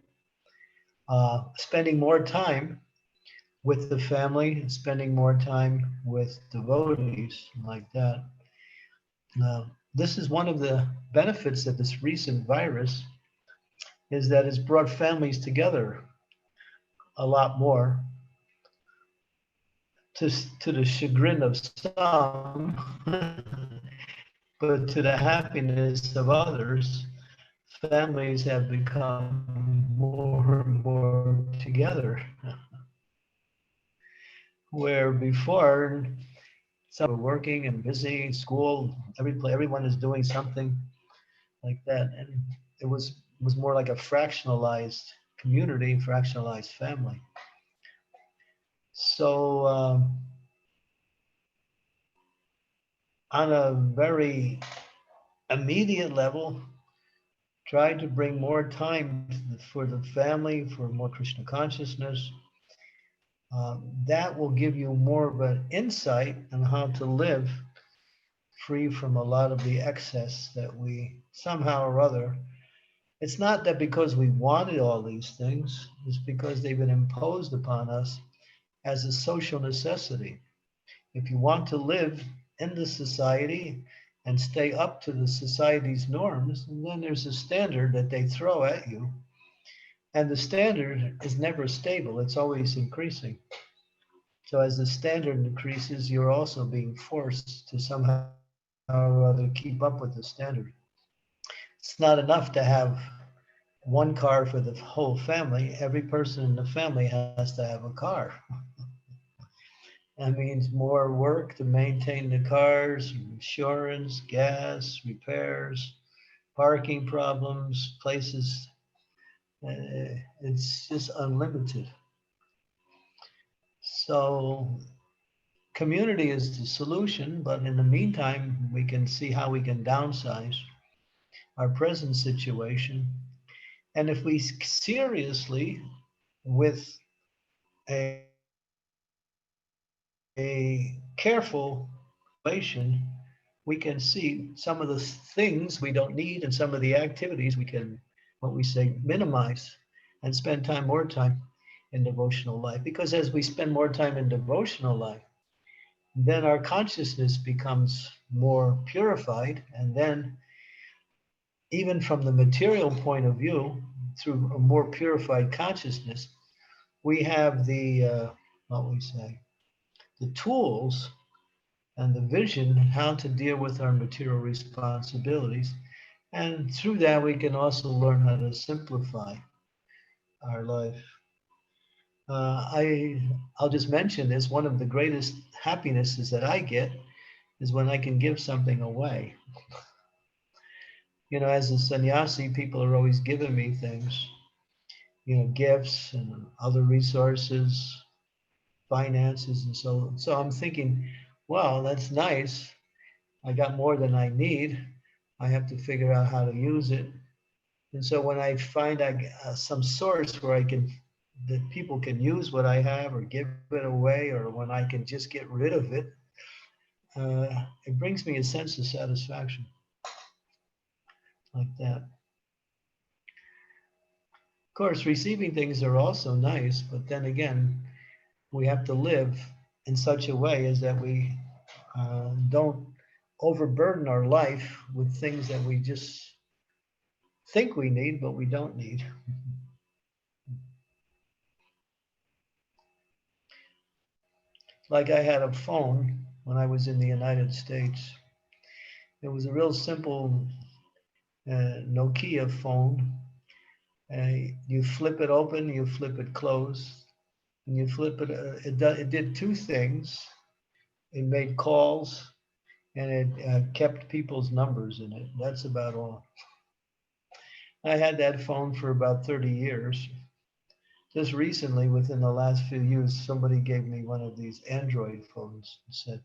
[SPEAKER 10] spending more time with the family, spending more time with devotees like that. This is one of the benefits of this recent virus is that it's brought families together a lot more to the chagrin of some, but to the happiness of others, families have become more and more together. Where before, some were working and busy, school, everyone is doing something like that. And it was more like a fractionalized community, fractionalized family. So on a very immediate level, try to bring more time for the family, for more Krishna consciousness. That will give you more of an insight on how to live free from a lot of the excess that we somehow or other. It's not that because we wanted all these things, it's because they've been imposed upon us as a social necessity. If you want to live in the society and stay up to the society's norms, and then there's a standard that they throw at you. And the standard is never stable, it's always increasing. So as the standard increases, you're also being forced to somehow or other keep up with the standard. It's not enough to have one car for the whole family. Every person in the family has to have a car. That means more work to maintain the cars, insurance, gas, repairs, parking problems, places. It's just unlimited. So community is the solution, but in the meantime, we can see how we can downsize our present situation. And if we seriously, with a careful evaluation, we can see some of the things we don't need and some of the activities we can, what we say, minimize and spend more time in devotional life. Because as we spend more time in devotional life, then our consciousness becomes more purified. And then even from the material point of view, through a more purified consciousness, we have the, what we say, the tools and the vision how to deal with our material responsibilities. And through that, we can also learn how to simplify our life. I'll just mention this. One of the greatest happinesses that I get is when I can give something away. You know, as a sannyasi, people are always giving me things, you know, gifts and other resources, finances, and so on. So I'm thinking, wow, that's nice. I got more than I need. I have to figure out how to use it. And so when I find some source where that people can use what I have or give it away, or when I can just get rid of it, it brings me a sense of satisfaction like that. Of course, receiving things are also nice, but then again, we have to live in such a way as that we don't overburden our life with things that we just think we need, but we don't need. Like I had a phone when I was in the United States. It was a real simple Nokia phone. You flip it open, you flip it closed, and you flip it. It did two things. It made calls, and it kept people's numbers in it. That's about all. I had that phone for about 30 years. Just recently, within the last few years, somebody gave me one of these Android phones and said,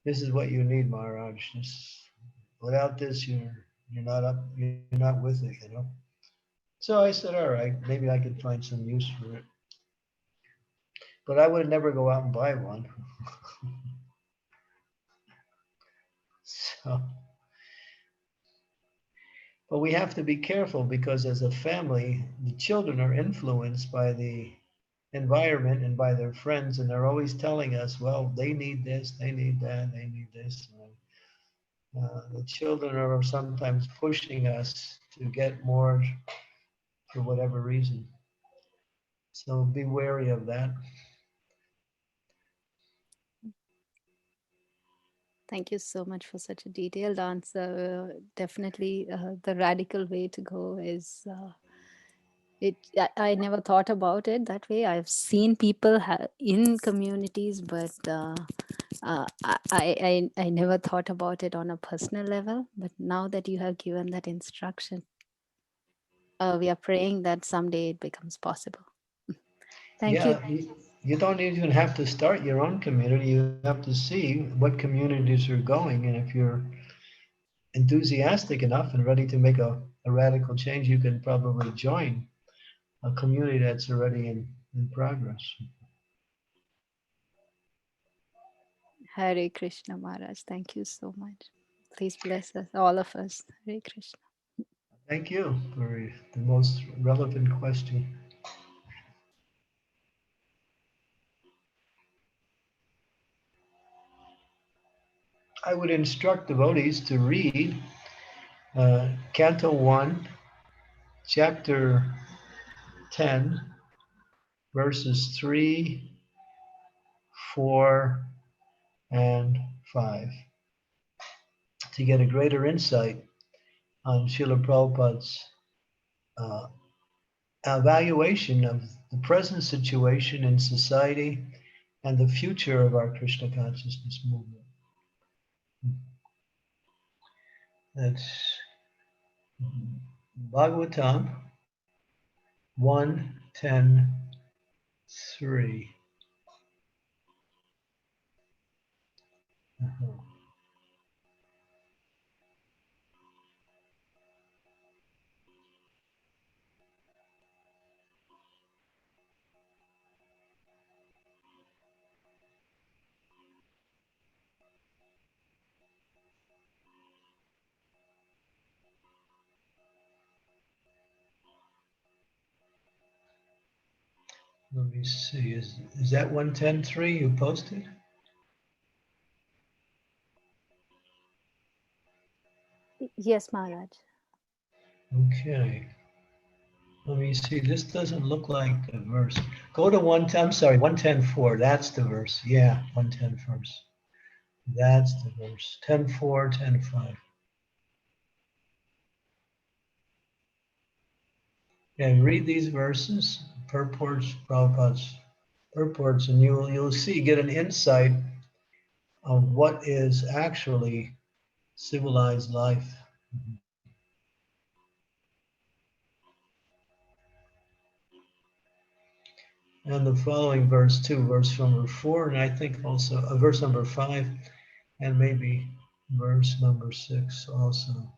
[SPEAKER 10] "This is what you need, Maharaj. Without this, you're not up. You're not with it, you know." So I said, "All right, maybe I could find some use for it." But I would never go out and buy one. So, but we have to be careful because as a family, the children are influenced by the environment and by their friends, and they're always telling us, well, they need this, they need that, they need this. The children are sometimes pushing us to get more for whatever reason. So be wary of that.
[SPEAKER 11] Thank you so much for such a detailed answer. Definitely, the radical way to go is it. I never thought about it that way. I've seen people in communities, but I never thought about it on a personal level. But now that you have given that instruction, we are praying that someday it becomes possible. Thank you.
[SPEAKER 10] Yeah, you don't even have to start your own community. You have to see what communities are going, and if you're enthusiastic enough and ready to make a radical change, you can probably join a community that's already in progress.
[SPEAKER 11] Hare Krishna Maharaj. Thank you so much. Please bless us, all of us. Hare Krishna.
[SPEAKER 10] Thank you for the most relevant question. I would instruct devotees to read Canto 1, Chapter 10, verses 3, 4, and 5 to get a greater insight on Srila Prabhupada's uh, evaluation of the present situation in society and the future of our Krishna consciousness movement. That's Bhagavatam 1:10:3. Let me see. Is that 1:10:3 you posted?
[SPEAKER 11] Yes, Maharaj.
[SPEAKER 10] Okay. Let me see. This doesn't look like the verse. Go to I'm sorry, 1:10:4. That's the verse. Yeah, 1:10 verse. That's the verse. 10:4, 10:5. And read these verses, purports, Prabhupada's purports, and you'll see, get an insight of what is actually civilized life. And the following verse too, verse number 4, and I think also verse number 5, and maybe verse number 6 also.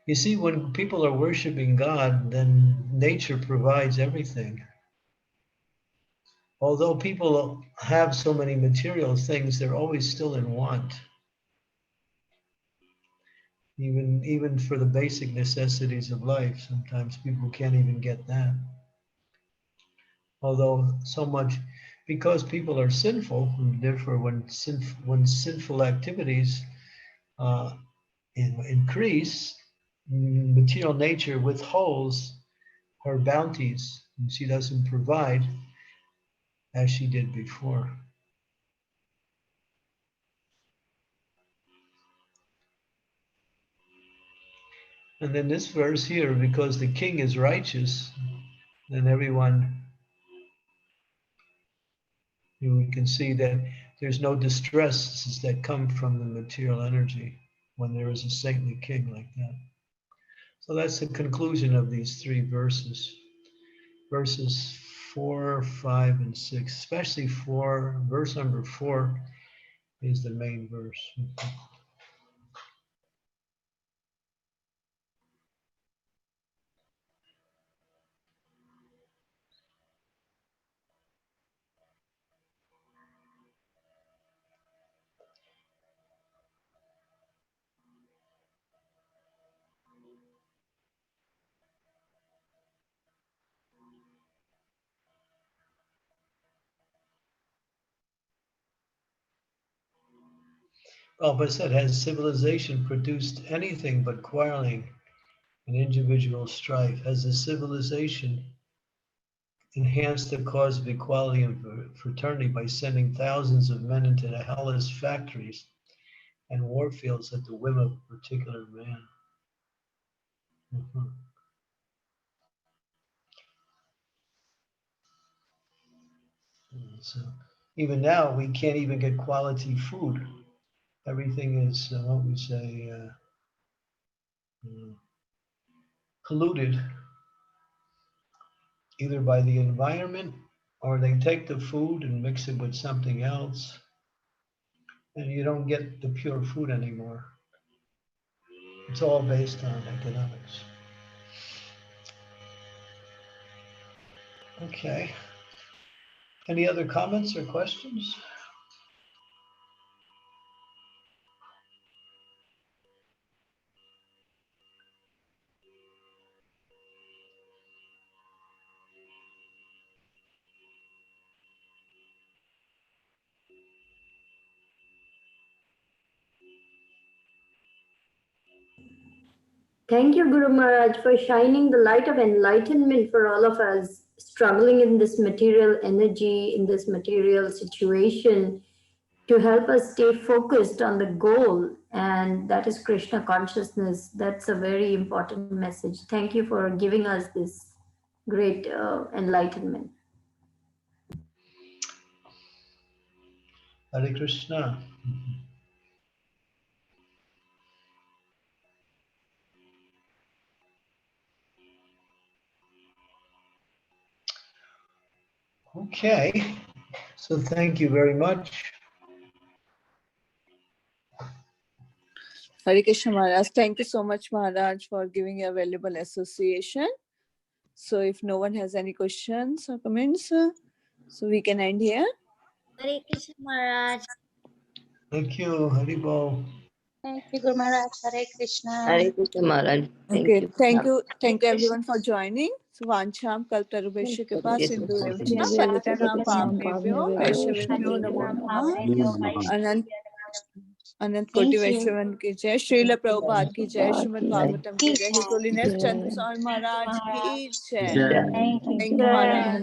[SPEAKER 10] You see, when people are worshiping God, then nature provides everything. although people have so many material things, they're always still in want. Even for the basic necessities of life, sometimes people can't even get that. Although so much, because people are sinful, and therefore when sinful activities increase, material nature withholds her bounties, and she doesn't provide as she did before. And then this verse here, because the king is righteous, then everyone, we can see that there's no distresses that come from the material energy when there is a saintly king like that. So that's the conclusion of these three verses. Verses 4, 5, and 6, especially 4, verse number 4 is the main verse. Prabhupada said, has civilization produced anything but quarreling and individual strife? Has the civilization enhanced the cause of equality and fraternity by sending thousands of men into the hellish factories and war fields at the whim of a particular man? Mm-hmm. So even now, we can't even get quality food. Everything is, what we say, polluted either by the environment or they take the food and mix it with something else, and you don't get the pure food anymore. It's all based on economics. Okay. Any other comments or questions?
[SPEAKER 12] Thank you, Guru Maharaj, for shining the light of enlightenment for all of us struggling in this material energy, in this material situation, to help us stay focused on the goal, and that is Krishna consciousness. That's a very important message. Thank you for giving us this great enlightenment.
[SPEAKER 10] Hare Krishna. Okay, so thank you very much.
[SPEAKER 2] Hare Krishna Maharaj, thank you so much Maharaj for giving a valuable association. So if no one has any questions or comments, so we can end here.
[SPEAKER 5] Hare Krishna Maharaj.
[SPEAKER 10] Thank you, Haribol.
[SPEAKER 8] Thank you, Guru Maharaj. Hare Krishna.
[SPEAKER 13] Hare Krishna Maharaj.
[SPEAKER 2] Okay, thank you everyone for joining. So Vancham Kalparubhesha Kripa Sindhurevcha Patitanam Pavnebhyo Vaishnavebhyo Namo Namah. Anant Koti Vaishnavan ki jai, Srila Prabhupada ki jai, Srimad Bhagavatam ki jai, His Holiness Chandramauli Maharaj ki jai. Thank you Maharaj.